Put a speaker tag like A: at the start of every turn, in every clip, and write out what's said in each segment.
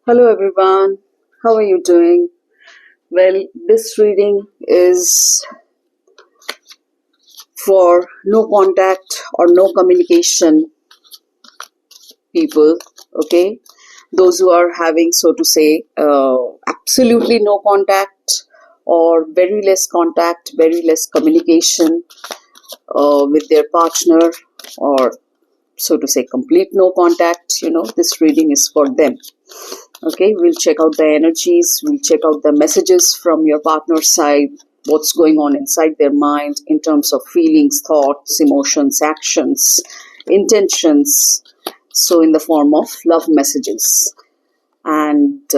A: Hello everyone, how are you doing? Well, this reading is for no contact or no communication people, okay? Those who are having, so to say, absolutely no contact or very less contact, very less communication with their partner, or so to say, complete no contact, this reading is for them. Okay, we'll check out the energies, we'll check out the messages from your partner's side, what's going on inside their mind in terms of feelings, thoughts, emotions, actions, intentions. So, in the form of love messages. And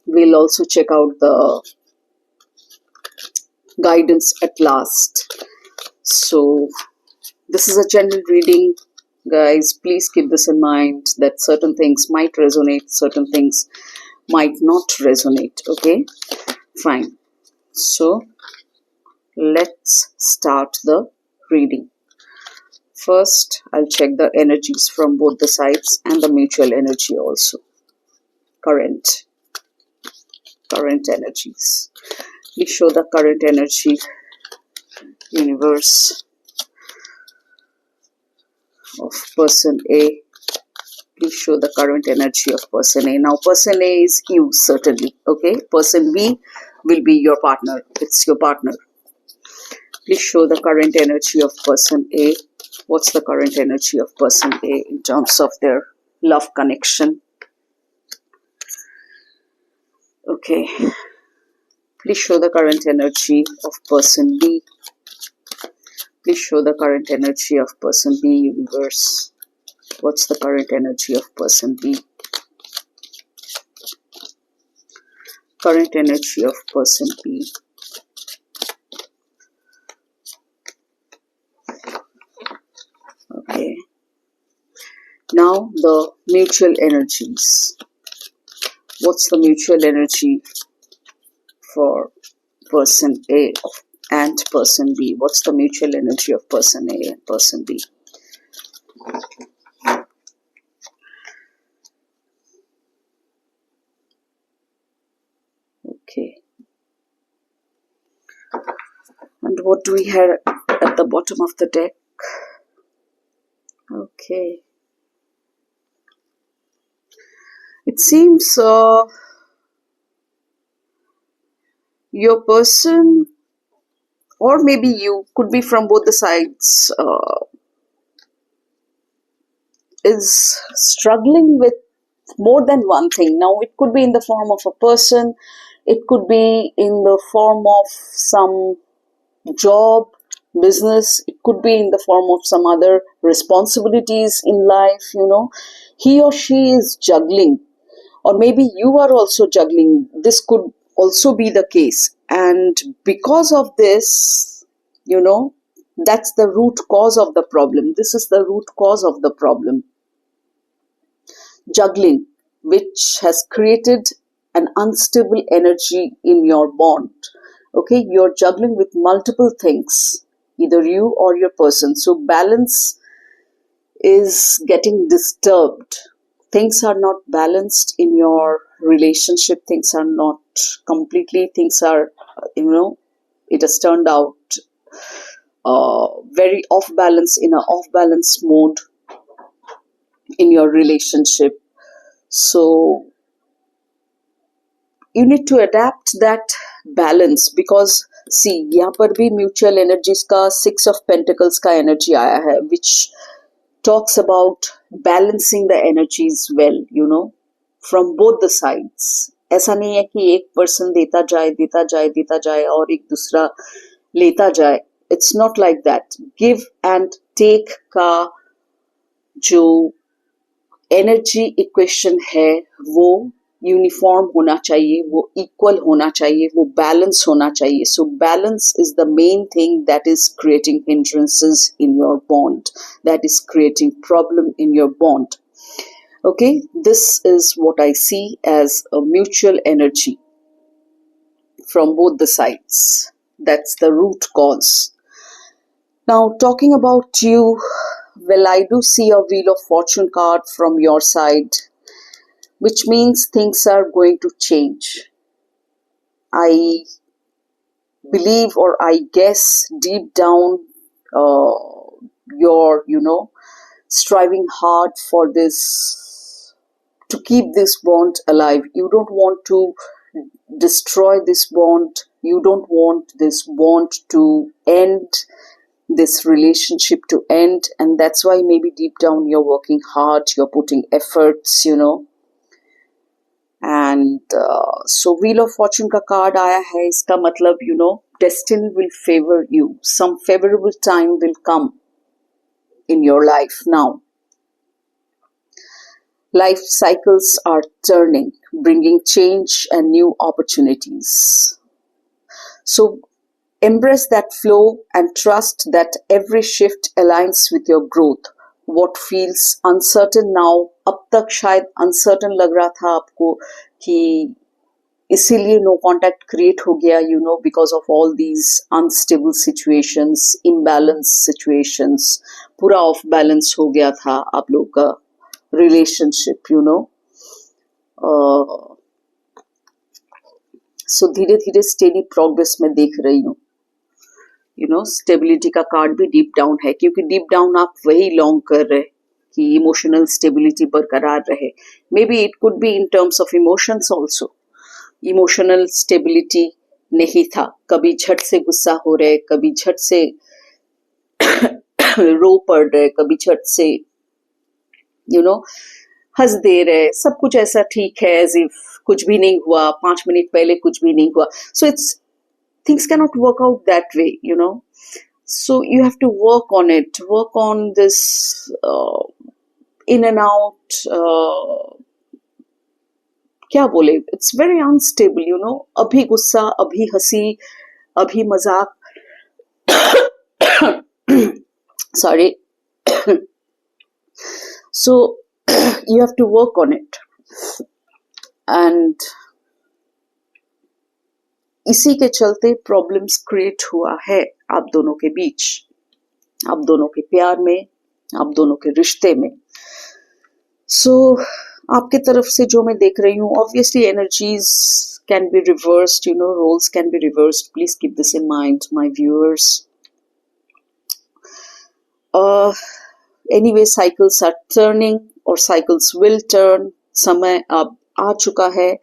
A: we'll also check out the guidance at last. So, this is a general reading. Guys, please keep this in mind that certain things might resonate, certain things might not resonate. Okay, fine. So let's start the reading. First, I'll check the energies from both the sides and the mutual energy also. Current energies. Please show the current energy, universe, of person A. Please show the current energy of person A. Now, person A is you, certainly. Okay, person B will be your partner. It's your partner. Please show the current energy of person A. What's the current energy of person A in terms of their love connection? Okay. Please show the current energy of person B. Please show the current energy of person B, universe. What's the current energy of person B? Current energy of person B. Okay. Now the mutual energies. What's the mutual energy for person A and person B? What's the mutual energy of person A and person B? Okay. And what do we have at the bottom of the deck? Okay. It seems your person, or maybe you, could be from both the sides, is struggling with more than one thing. Now, it could be in the form of a person, it could be in the form of some job, business, it could be in the form of some other responsibilities in life. He or she is juggling, or maybe you are also juggling. This could also be the case, and because of this, that's the root cause of the problem. This is the root cause of the problem. Juggling, which has created an unstable energy in your bond. Okay, you're juggling with multiple things, either you or your person. So balance is getting disturbed. Things are not balanced in your relationship. Things are not completely, things are, it has turned out very off balance, in an off balance mode in your relationship. So you need to adapt that balance, because see, यहाँ पर भी mutual energies का 6 of Pentacles का energy आया है, which talks about balancing the energies well, from both the sides. ऐसा नहीं है कि एक person देता जाए और एक दूसरा लेता जाए. It's not like that. Give and take का जो एनर्जी इक्वेशन है वो यूनिफॉर्म होना चाहिए, वो इक्वल होना चाहिए, वो बैलेंस होना चाहिए. So balance is the main thing that is creating hindrances in your bond, that is creating problem in your bond. Okay, this is what I see as a mutual energy from both the sides. That's the root cause. Now, talking about you, well, I do see a Wheel of Fortune card from your side. which means things are going to change. I believe, or I guess deep down, you're, striving hard for this, to keep this bond alive. You don't want to destroy this bond. You don't want this bond to end, this relationship to end. And that's why maybe deep down you're working hard, you're putting efforts, And so Wheel of Fortune का card आया है, इसका मतलब destiny will favor you. Some favorable time will come in your life now. Life cycles are turning, bringing change and new opportunities. So embrace that flow and trust that every shift aligns with your growth. What feels uncertain now, अब तक शायद uncertain लग रहा था आपको कि इसीलिए no contact create हो गया, because of all these unstable situations, imbalanced situations, पूरा off balance हो गया था आप लोग का relationship, so धीरे धीरे steady progress में देख रही हूँ. स्टेबिलिटी का कार्ड भी डीप डाउन है, क्योंकि डीप डाउन आप वही लॉन्ग कर रहे कि इमोशनल स्टेबिलिटी बरकरार रहे. May be it could be in terms of emotions also. Emotional stability नहीं था, कभी झट से गुस्सा हो रहे, कभी झट से रो पड़ रहे, कभी झट से हंस दे रहे, सब कुछ ऐसा ठीक है एज इफ कुछ भी नहीं हुआ, 5 मिनट पहले कुछ भी नहीं हुआ. So it's things cannot work out that way, so you have to work on it, work on this in and out, क्या बोले, it's very unstable, अभी गुस्सा, अभी हंसी, अभी मजाक, sorry. So you have to work on it, and इसी के चलते प्रॉब्लम्स क्रिएट हुआ है आप दोनों के बीच, आप दोनों के प्यार में, आप दोनों के रिश्ते में. सो आपके तरफ से जो मैं देख रही हूँ, obviously energies can be reversed, roles can be reversed. Please keep this in mind my viewers. Anyway cycles are turning, और साइकिल्स विल टर्न. समय अब आ चुका है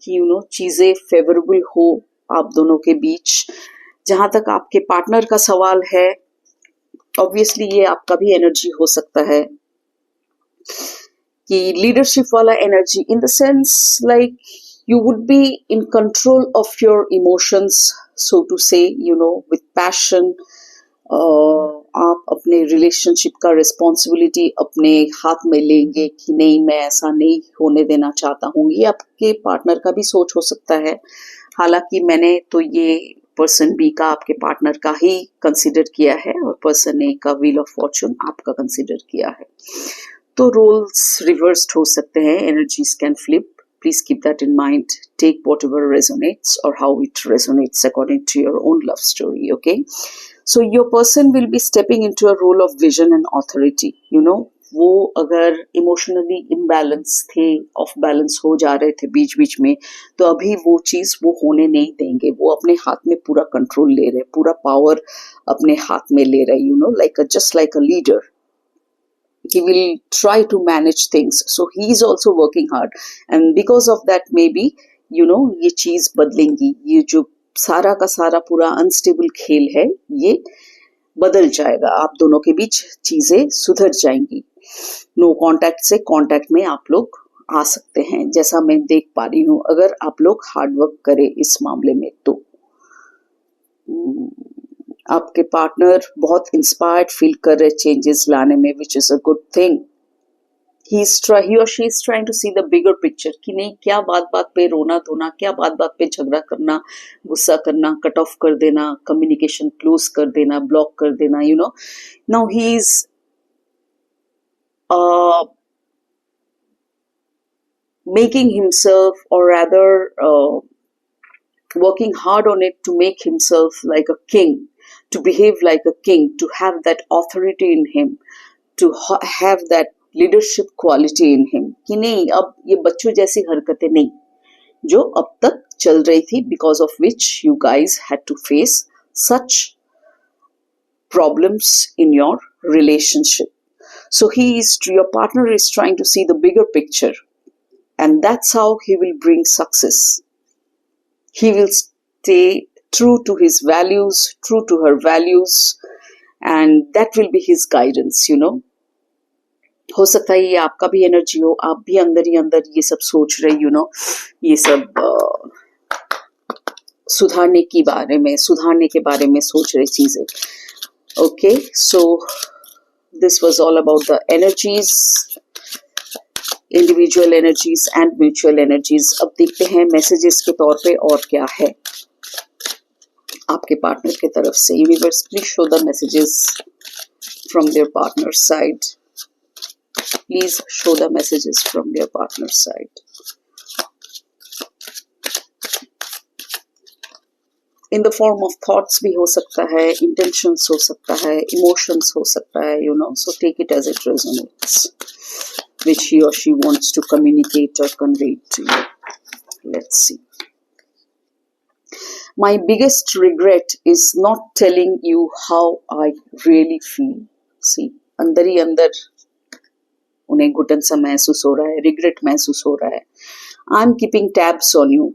A: कि चीजें फेवरेबल हो आप दोनों के बीच. जहां तक आपके पार्टनर का सवाल है, ऑब्वियसली ये आपका भी एनर्जी हो सकता है कि लीडरशिप वाला energy, in the sense like you would be in control of your emotions, so to say, with passion. आप अपने रिलेशनशिप का रिस्पॉन्सिबिलिटी अपने हाथ में लेंगे कि नहीं, मैं ऐसा नहीं होने देना चाहता हूँ. ये आपके पार्टनर का भी सोच हो सकता है. हालांकि मैंने तो ये पर्सन बी का, आपके पार्टनर का ही कंसीडर किया है, और पर्सन ए का व्हील ऑफ फॉर्चून आपका कंसीडर किया है. तो रोल्स रिवर्स्ड हो सकते हैं, energies can flip. Please keep that in mind. Take whatever resonates or how it resonates according to your own love story, okay? So your person will be stepping into a role of vision and authority, वो अगर emotionally imbalance थे, of balance हो जा रहे थे बीच बीच में, तो अभी वो चीज वो होने नहीं देंगे. वो अपने हाथ में पूरा कंट्रोल ले रहे, पूरा पावर अपने हाथ में ले रहे, like just like a leader. He will try to manage things, so he is also working hard, and because of that maybe ये चीज बदलेंगी. ये जो सारा का सारा पूरा अनस्टेबल खेल है, ये बदल जाएगा. आप दोनों के बीच चीजें सुधर जाएंगी. नो कांटेक्ट से कांटेक्ट में आप लोग आ सकते हैं, जैसा मैं देख पा रही हूँ, अगर आप लोग हार्ड वर्क करें इस मामले में. तो आपके पार्टनर बहुत इंस्पायर्ड फील कर रहे चेंजेस लाने में, which is a good thing. he or she is trying to see the bigger picture कि नहीं, क्या बात बात पे रोना धोना, क्या बात बात पे झगड़ा करना, गुस्सा करना, कट ऑफ कर देना, कम्युनिकेशन क्लोज कर देना, ब्लॉक कर देना. now he is making himself, or rather working hard on it to make himself like a king, to behave like a king, to have that authority in him, to have that leadership quality in him कि नहीं, अब ये बच्चों जैसी हरकतें नहीं जो अब तक चल रही थी, because of which you guys had to face such problems in your relationship. So your partner is trying to see the bigger picture, and that's how he will bring success. He will stay true to his values, true to her values, and that will be his guidance, you know. हो सकता है ये आपका भी energy हो, आप भी अंदर ही अंदर ये सब सोच रहे, you know, ये सब सुधारने के बारे में सोच रहे चीजें. Okay, so this was all about the energies, individual energies and mutual energies. अब देखते हैं मैसेजेस के तौर पे और क्या है आपके पार्टनर की तरफ से. Universe, please show the messages from there partner side. Please show the messages from there partner side. In the form of thoughts भी हो सकता है, इंटेंशंस हो सकता है, इमोशंस हो सकता है, you know. So take it as it resonates which he or she wants to communicate or convey to you. Let's see. My biggest regret is not telling you how I really feel. See, अंदर ही अंदर उन्हें घुटन सा महसूस हो रहा है, रिग्रेट महसूस हो रहा है. I am keeping tabs on you.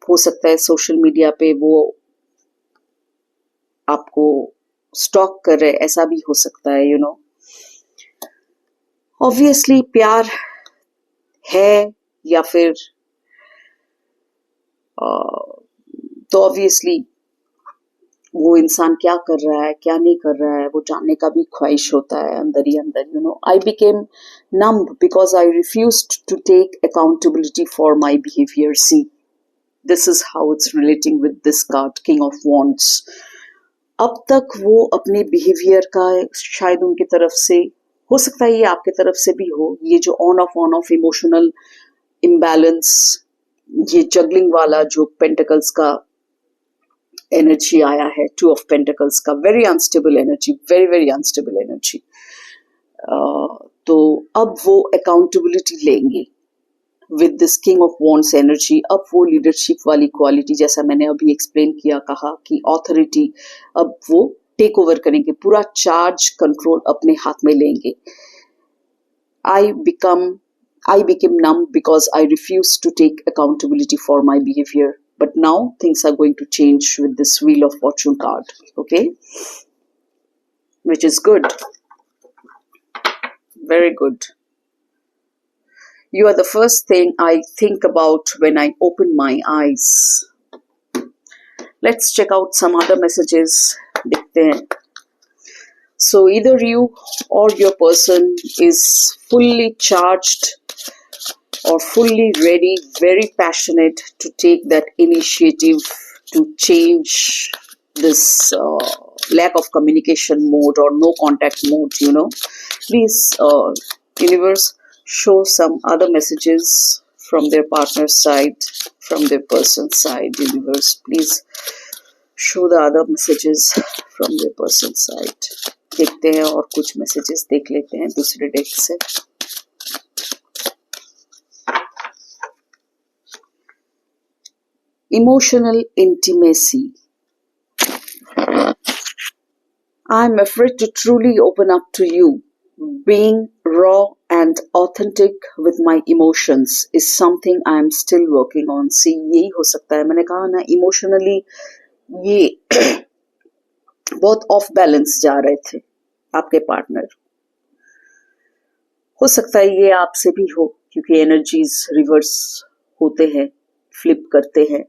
A: हो सकता है सोशल मीडिया पे वो आपको स्टॉक कर रहे, ऐसा भी हो सकता है, यू नो. ऑब्वियसली प्यार है या फिर तो ऑब्वियसली वो इंसान क्या कर रहा है, क्या नहीं कर रहा है, वो जानने का भी ख्वाहिश होता है अंदर ही अंदर, you know. I became numb because I refused to take accountability for my behaviour. See, this is how it's relating with this card, king of wands. अब तक वो अपने बिहेवियर का शायद उनकी तरफ से, हो सकता है ये आपके तरफ से भी हो, ये जो ऑन ऑफ इमोशनल इम्बैलेंस, ये जगलिंग वाला जो पेंटिकल्स का एनर्जी आया है, टू ऑफ पेंटिकल्स का, very unstable energy, very very unstable energy. तो अब वो अकाउंटेबिलिटी लेंगे with this king of wands energy. अब वो लीडरशिप वाली क्वालिटी, जैसा मैंने अभी एक्सप्लेन किया, कहा कि ऑथोरिटी, अब वो टेक ओवर करेंगे, पूरा चार्ज कंट्रोल अपने हाथ में लेंगे. I became numb because I refused to take accountability for my behavior. But now things are going to change with this Wheel of Fortune card. Okay? Which is good. Very good. You are the first thing I think about when I open my eyes. Let's check out some other messages. देखते हैं. So either you or your person is fully charged or fully ready, very passionate to take that initiative to change this lack of communication mode or no contact mode, you know. Please, universe, show some other messages from their partner's side, from their person's side. Universe, please show the other messages from their person's side. देखते हैं और कुछ messages देख लेते हैं दूसरे deck से. Emotional intimacy. I'm afraid to truly open up to you. Being raw and authentic with my emotions is something I'm still working on. See, यही हो सकता है, मैंने कहा ना, इमोशनली ये बहुत ऑफ बैलेंस जा रहे थे आपके पार्टनर. हो सकता है ये आपसे भी हो, क्योंकि एनर्जीज रिवर्स होते हैं, फ्लिप करते हैं,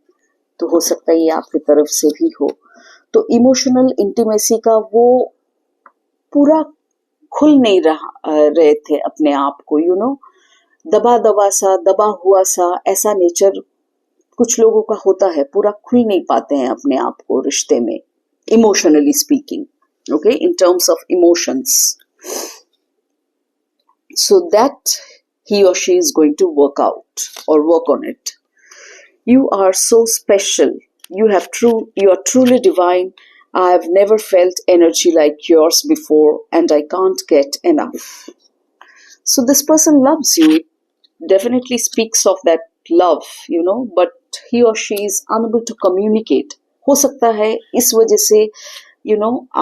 A: तो हो सकता है ये आपकी तरफ से भी हो. तो इमोशनल इंटीमेसी का वो पूरा खुल नहीं रहे थे अपने आप को, यू नो. दबा सा, दबा हुआ सा, ऐसा नेचर कुछ लोगों का होता है, पूरा खुल नहीं पाते हैं अपने आप को रिश्ते में, emotionally speaking. Okay, in terms of emotions. So that he or she is going to work out or work on it. You are so special. You are truly divine. I have never felt energy like yours before and I can't get enough. So this person loves you, definitely speaks of that love, but he or she is unable to communicate. हो सकता है इस वजह से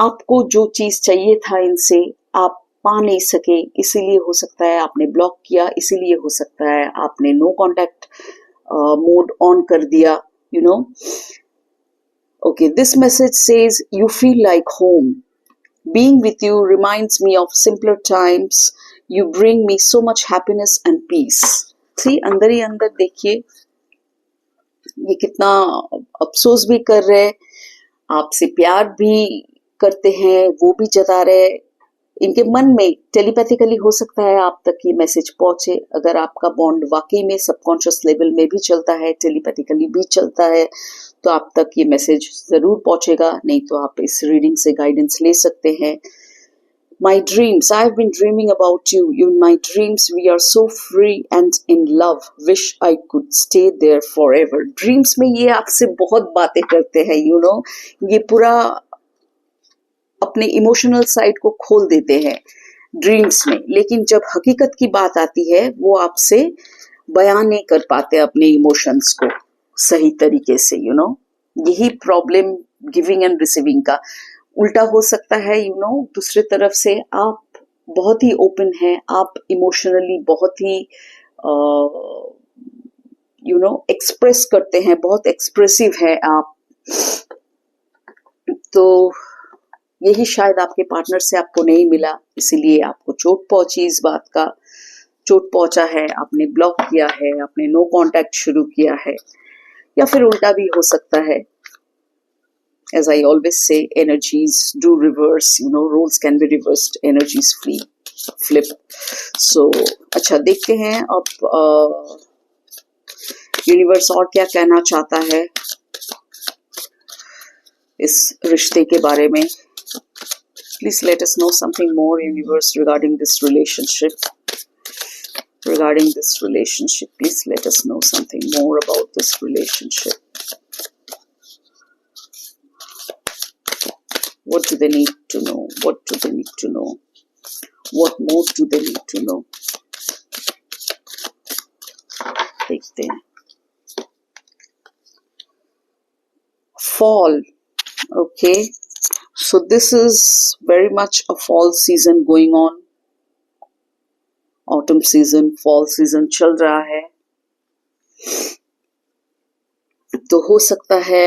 A: आपको जो चीज चाहिए था इनसे आप पा नहीं सके, इसीलिए हो सकता है आपने ब्लॉक किया, इसीलिए हो सकता है आपने नो कांटेक्ट मोड ऑन कर दिया, Okay, this message says you feel like home. Being with you reminds me of simpler times. You bring me so much happiness and peace. See, अंदर ही अंदर देखिए ये कितना अफसोस भी कर रहे, आपसे प्यार भी करते हैं, वो भी जता रहे। इनके मन में टेलीपैथिकली हो सकता है आप तक ये मैसेज पहुंचे। अगर आपका बॉन्ड वाकई में सबकॉन्शियस लेवल में भी चलता है, टेलीपैथिकली भी चलता है, तो आप तक ये मैसेज जरूर पहुंचेगा। नहीं तो आप इस रीडिंग से गाइडेंस ले सकते हैं। My dreams, I've been dreaming about you. In my dreams, we are so free and in love. Wish I could stay there forever. Dreams में ये आपसे बहुत बातें करते हैं, ये पूरा अपने इमोशनल साइड को खोल देते हैं ड्रीम्स में। लेकिन जब हकीकत की बात आती है, वो आपसे बयान नहीं कर पाते अपने इमोशंस को सही तरीके से, यही प्रॉब्लम गिविंग एंड रिसीविंग का। उल्टा हो सकता है, दूसरे तरफ से आप बहुत ही ओपन हैं, आप इमोशनली बहुत ही एक्सप्रेस करते हैं, बहुत एक्सप्रेसिव है आप। तो यही शायद आपके पार्टनर से आपको नहीं मिला, इसीलिए आपको चोट पहुंची, इस बात का चोट पहुंचा है, आपने ब्लॉक किया है, आपने नो कांटेक्ट शुरू किया है, या फिर उल्टा भी हो सकता है। As I always say, energies do reverse, roles can be reversed, energies flip. So, अच्छा देखते हैं अब यूनिवर्स और क्या कहना चाहता है इस रिश्ते के बारे में। Please let us know something more, universe, regarding this relationship. Regarding this relationship, please let us know something more about this relationship. What do they need to know? What do they need to know? What more do they need to know? देखते हैं। Fall. Okay. So this is very much a fall season going on. Autumn season, fall season चल रहा है। तो हो सकता है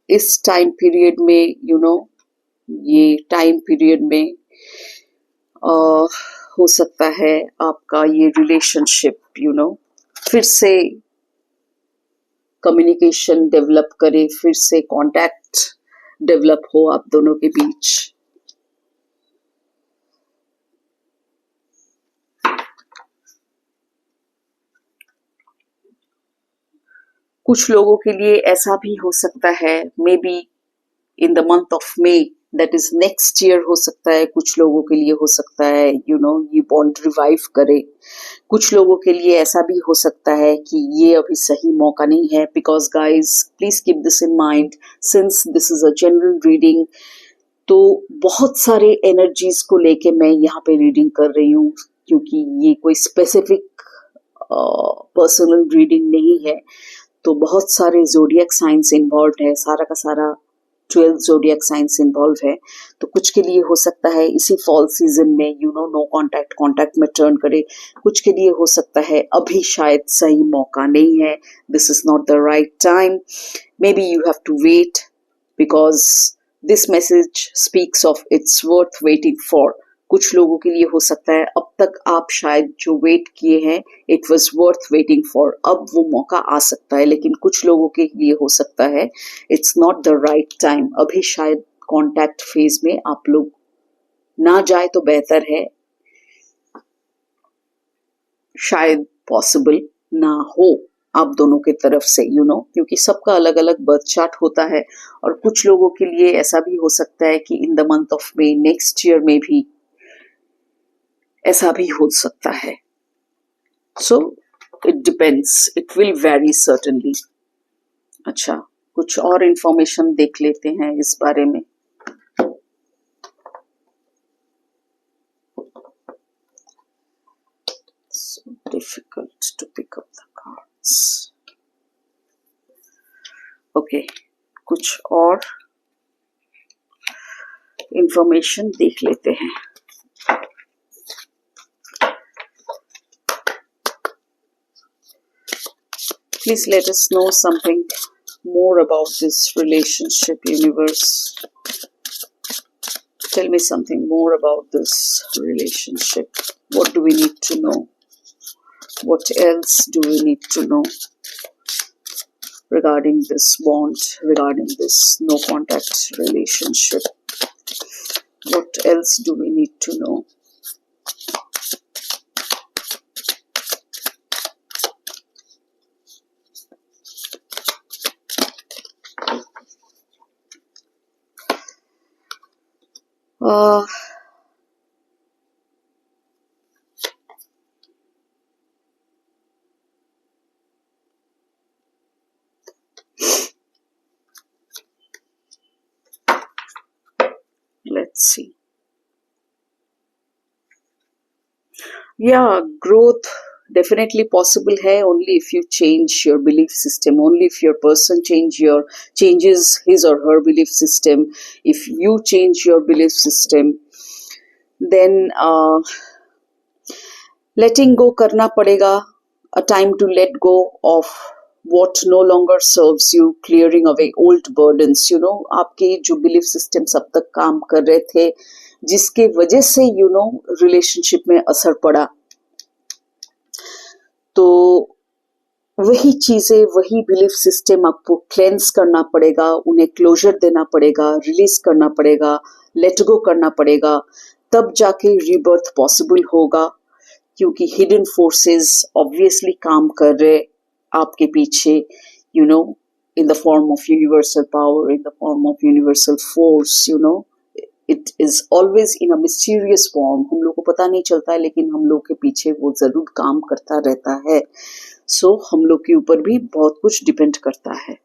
A: इस टाइम पीरियड में, ये टाइम पीरियड में हो सकता है आपका ये रिलेशनशिप, फिर से कम्युनिकेशन डेवलप करे, फिर से कांटेक्ट डेवलप हो आप दोनों के बीच। कुछ लोगों के लिए ऐसा भी हो सकता है, may be in the month of May, that is next year हो सकता है। कुछ लोगों के लिए हो सकता है ये बॉन्ड रिवाइव करे। कुछ लोगों के लिए ऐसा भी हो सकता है कि ये अभी सही मौका नहीं है, because guys please keep this in mind, since this is a general reading, तो बहुत सारे एनर्जीज को लेके मैं यहाँ पे रीडिंग कर रही हूँ, क्योंकि ये कोई स्पेसिफिक पर्सनल रीडिंग नहीं है। तो बहुत सारे जोडियक साइंस इन्वॉल्व है, सारा का सारा 12 जोडियक साइंस इन्वॉल्व है। तो कुछ के लिए हो सकता है इसी फॉल सीजन में नो कांटेक्ट में टर्न करे। कुछ के लिए हो सकता है अभी शायद सही मौका नहीं है, this is not the right time, maybe you have to wait, because this message speaks of its worth waiting for. कुछ लोगों के लिए हो सकता है अब तक आप शायद जो वेट किए हैं, it was worth waiting for, अब वो मौका आ सकता है। लेकिन कुछ लोगों के लिए हो सकता है it's not the right time, अभी शायद कॉन्टैक्ट फेज में आप लोग ना जाए तो बेहतर है, शायद पॉसिबल ना हो आप दोनों की तरफ से, क्योंकि सबका अलग अलग बर्थ चार्ट होता है। और कुछ लोगों के लिए ऐसा भी हो सकता है कि in the month of May next year में भी ऐसा भी हो सकता है। So it depends, it will very certainly. अच्छा, कुछ और इंफॉर्मेशन देख लेते हैं इस बारे में। difficult to pick up the cards. Okay, कुछ और इंफॉर्मेशन देख लेते हैं. Please let us know something more about this relationship, universe. Tell me something more about this relationship. What do we need to know? What else do we need to know regarding this bond, regarding this no contact relationship? What else do we need to know? Let's see. Yeah, growth definitely possible hai only if you change your belief system, only if your person changes his or her belief system. If you change your belief system, then letting go karna padega, a time to let go of what no longer serves you, clearing away old burdens. You know, आपके जो belief systems अब तक काम कर रहे थे, जिसके वजह से you know relationship में असर पड़ा, तो वही चीजें, वही बिलीफ सिस्टम आपको क्लेंस करना पड़ेगा, उन्हें क्लोजर देना पड़ेगा, रिलीज करना पड़ेगा, लेट गो करना पड़ेगा, तब जाके रीबर्थ पॉसिबल होगा. क्योंकि हिडन फोर्सेस ऑब्वियसली काम कर रहे आपके पीछे, you know, in the form of universal power, in the form of universal force. You know, it is always in a mysterious form. हम लोग को पता नहीं चलता है, लेकिन हम लोग के पीछे वो जरूर काम करता रहता है. सो हम लोग के ऊपर भी बहुत कुछ डिपेंड करता है.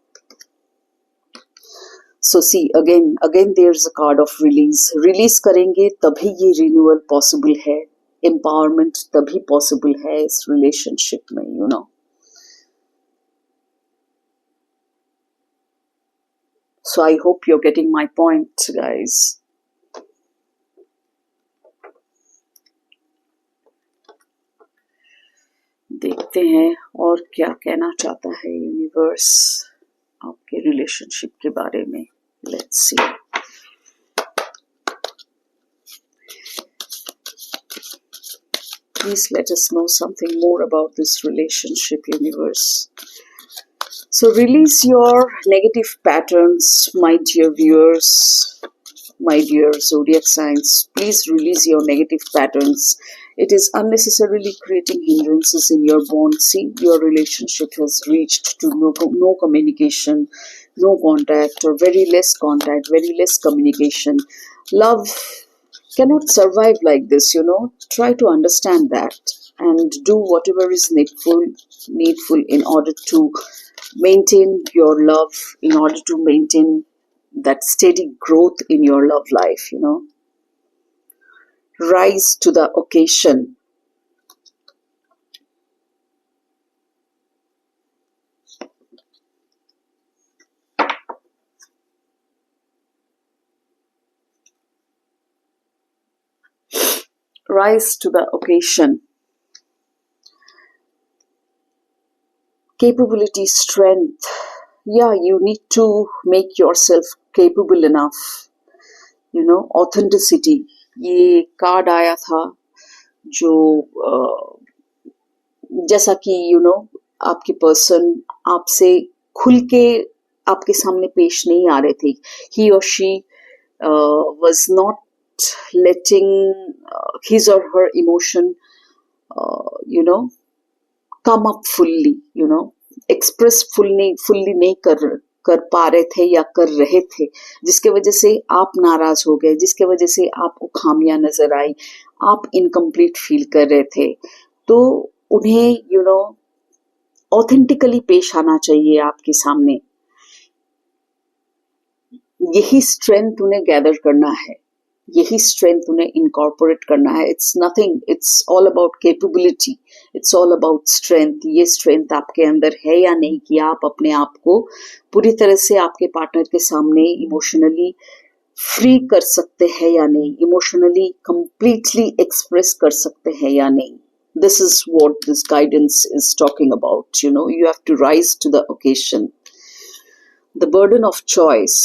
A: So see again there is a card of release करेंगे तभी ये रिन्यूअल पॉसिबल है, एम्पावरमेंट तभी पॉसिबल है इस रिलेशनशिप में. You know, so I hope you're getting my point, guys. देखते हैं और क्या कहना चाहता है यूनिवर्स आपके रिलेशनशिप के बारे में. Let's see. Please let us know something more about this relationship, universe. So release your negative patterns, my dear viewers, my dear zodiac signs. Please release your negative patterns. It is unnecessarily creating hindrances in your bond. See, your relationship has reached to no communication, no contact, or very less contact, very less communication. Love cannot survive like this, you know. Try to understand that and do whatever is needful in order to maintain your love, in order to maintain that steady growth in your love life, you know. Rise to the occasion. Rise to the occasion. Capability, strength. Yeah, you need to make yourself capable enough. You know, authenticity. ये card आया था जो जैसा कि you know आपके person आपसे खुल के आपके सामने पेश नहीं आ रहे थे. ही और she was not letting his or her emotion you know come up fully, you know, express fully नहीं कर पा रहे थे या कर रहे थे, जिसके वजह से आप नाराज हो गए, जिसके वजह से आपको खामियां नजर आई, आप इनकम्प्लीट फील कर रहे थे. तो उन्हें यू नो ऑथेंटिकली पेश आना चाहिए आपके सामने. यही स्ट्रेंथ उन्हें गैदर करना है. यही स्ट्रेंथ उन्हें इनकॉर्पोरेट करना है. It's nothing, it's all about capability, it's all about strength. ये स्ट्रेंथ आपके अंदर है या नहीं कि आप अपने आप को पूरी तरह से आपके पार्टनर के सामने इमोशनली फ्री कर सकते हैं या नहीं, इमोशनली कंप्लीटली एक्सप्रेस कर सकते हैं या नहीं. This is what this guidance is talking about. You have to rise to the occasion. The burden of choice,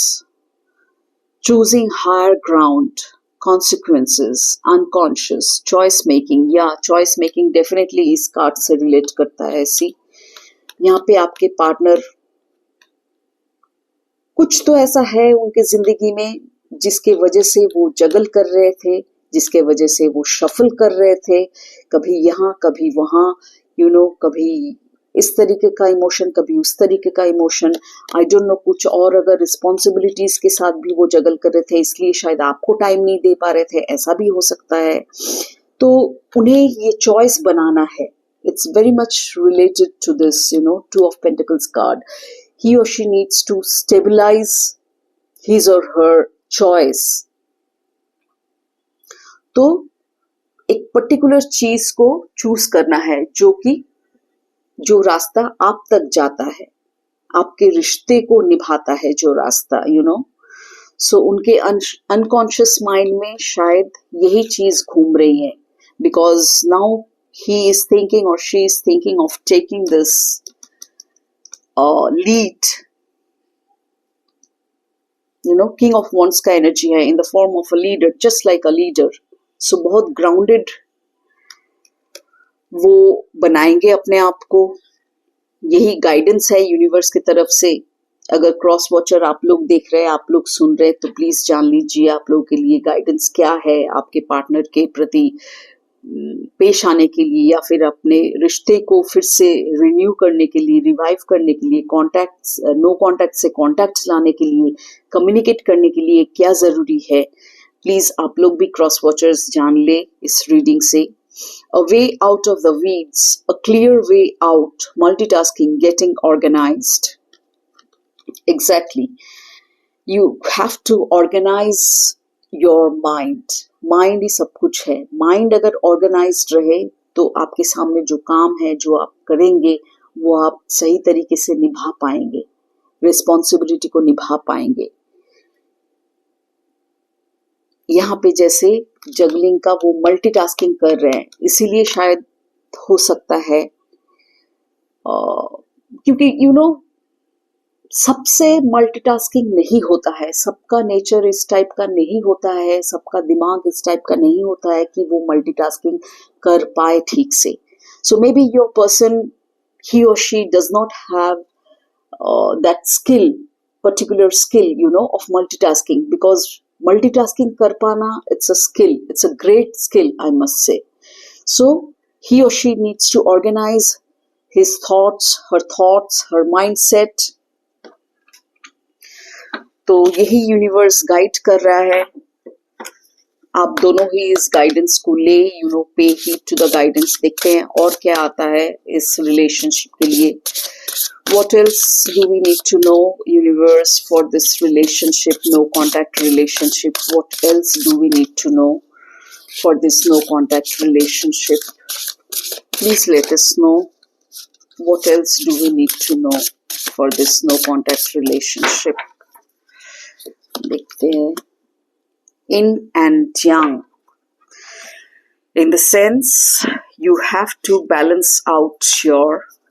A: choosing higher ground, consequences, unconscious, choice making. Yeah, choice making definitely इस card से relate करता है. ऐसी यहाँ पे आपके partner कुछ तो ऐसा है उनके जिंदगी में जिसके वजह से वो जगल कर रहे थे, जिसके वजह से वो शफल कर रहे थे, कभी यहाँ कभी वहाँ, कभी इस तरीके का इमोशन, कभी उस तरीके का इमोशन. आई डोंट नो, कुछ और अगर रिस्पॉन्सिबिलिटीज के साथ भी वो जगल कर रहे थे, इसलिए शायद आपको टाइम नहीं दे पा रहे थे, ऐसा भी हो सकता है. तो उन्हें ये चॉइस बनाना है. It's very much related to this, two of pentacles card. He or she needs to stabilize his or her choice. तो एक पर्टिकुलर चीज को चूज करना है जो रास्ता आप तक जाता है, आपके रिश्ते को निभाता है जो रास्ता, सो उनके अनकॉन्शियस माइंड में शायद यही चीज घूम रही है, because now he is thinking or she is thinking of taking this lead. King of Wands का एनर्जी है in the form of a leader, just like a leader. So बहुत grounded वो बनाएंगे अपने आप को. यही गाइडेंस है यूनिवर्स की तरफ से. अगर क्रॉस वॉचर आप लोग देख रहे हैं, आप लोग सुन रहे हैं, तो प्लीज जान लीजिए आप लोगों के लिए गाइडेंस क्या है आपके पार्टनर के प्रति पेश आने के लिए, या फिर अपने रिश्ते को फिर से रिन्यू करने के लिए, रिवाइव करने के लिए, कॉन्टैक्ट, नो कॉन्टैक्ट से कॉन्टैक्ट लाने के लिए, कम्युनिकेट करने के लिए क्या जरूरी है. प्लीज आप लोग भी क्रॉस वॉचर्स जान ले इस रीडिंग से. A way out of the weeds, a clear way out, multitasking, getting organized. Exactly. You have to organize your mind. Mind ही सब कुछ है. माइंड अगर ऑर्गेनाइज्ड रहे तो आपके सामने जो काम है, जो आप करेंगे, वो आप सही तरीके से निभा पाएंगे, रिस्पॉन्सिबिलिटी को निभा पाएंगे. यहाँ पे जैसे जगलिंग का वो मल्टीटास्किंग कर रहे हैं, इसीलिए शायद हो सकता है क्योंकि सबसे मल्टीटास्किंग नहीं होता है, सबका नेचर इस टाइप का नहीं होता है, सबका दिमाग इस टाइप का नहीं होता है कि वो मल्टीटास्किंग कर पाए ठीक से. सो मे बी योर पर्सन, ही और she does not have that skill, particular skill of multitasking, because multitasking कर पाना, it's a skill, it's a great skill, I must say. So he or she needs to organize his thoughts, her mindset. तो यही universe guide कर रहा है. आप दोनों ही इस गाइडेंस को ले, पे हीड टू द गाइडेंस. देखते हैं और क्या आता है इस रिलेशनशिप के लिए. What else do we need to know, universe, for this relationship, no contact relationship? What else do we need to know for this no contact relationship? Please let us know. What else do we need to know for this no contact relationship? देखते हैं. yin and yang. In the sense, you have to balance out your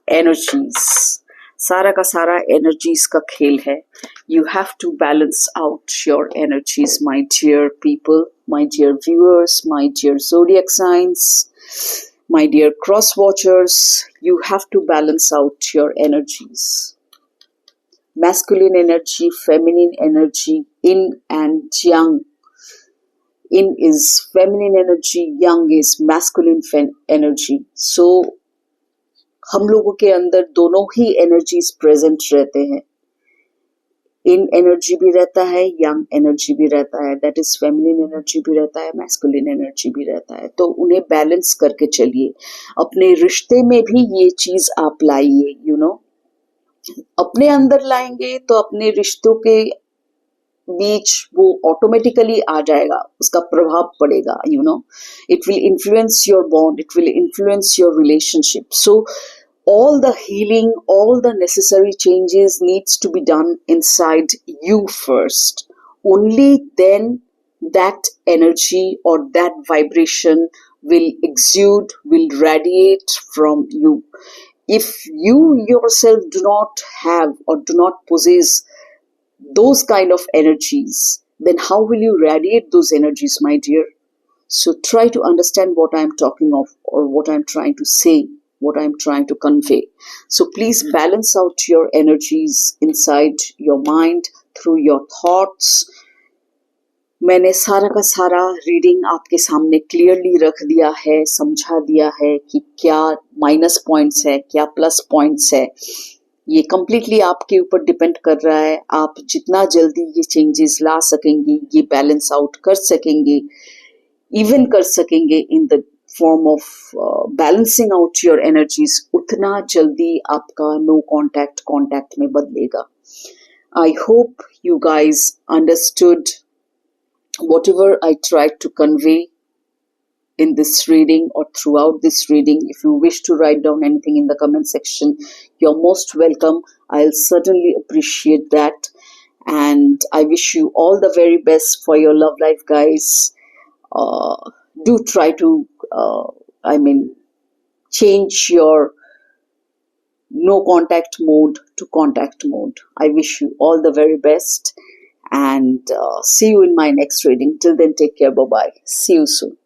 A: energies. सारा का सारा energies का खेल है. You have to balance out your energies, my dear people, my dear viewers, my dear zodiac signs, my dear cross watchers. You have to balance out your energies. Masculine energy, feminine energy, yin and yang. Yin is feminine energy, yang is masculine energy. So हम लोगों के अंदर दोनों ही energies present रहते हैं. इन energy भी रहता है, यंग एनर्जी भी रहता है, दैट इज फेमिनिन एनर्जी भी रहता है, मैस्कुलिन एनर्जी भी रहता है. तो उन्हें बैलेंस करके चलिए. अपने रिश्ते में भी ये चीज आप लाइए. अपने अंदर लाएंगे तो अपने रिश्तों के बीच वो ऑटोमेटिकली आ जाएगा, उसका प्रभाव पड़ेगा, it will influence your bond, it will influence your relationship. So all the healing, all the necessary changes needs to be done inside you first. Only then that energy or that vibration will exude, will radiate from you. If you yourself do not have or do not possess those kind of energies, then how will you radiate those energies, my dear? So try to understand what I'm talking of, or what I'm trying to say, what I'm trying to convey. So please balance out your energies inside your mind through your thoughts. मैंने सारा का सारा reading आपके सामने clearly रख दिया है, समझा दिया है कि क्या माइनस पॉइंट्स है, क्या प्लस पॉइंट्स है. ये कम्प्लीटली आपके ऊपर डिपेंड कर रहा है. आप जितना जल्दी ये चेंजेस ला सकेंगे, ये बैलेंस आउट कर सकेंगे, इवन कर सकेंगे in the form of balancing out your energies, उतना जल्दी आपका नो कॉन्टैक्ट में बदलेगा. I hope you guys understood whatever I tried to convey in this reading or throughout this reading. If you wish to write down anything in the comment section, you're most welcome. I'll certainly appreciate that. And I wish you all the very best for your love life, guys. Do try to, change your no contact mode to contact mode. I wish you all the very best. And see you in my next reading. Till then, take care. Bye-bye. See you soon.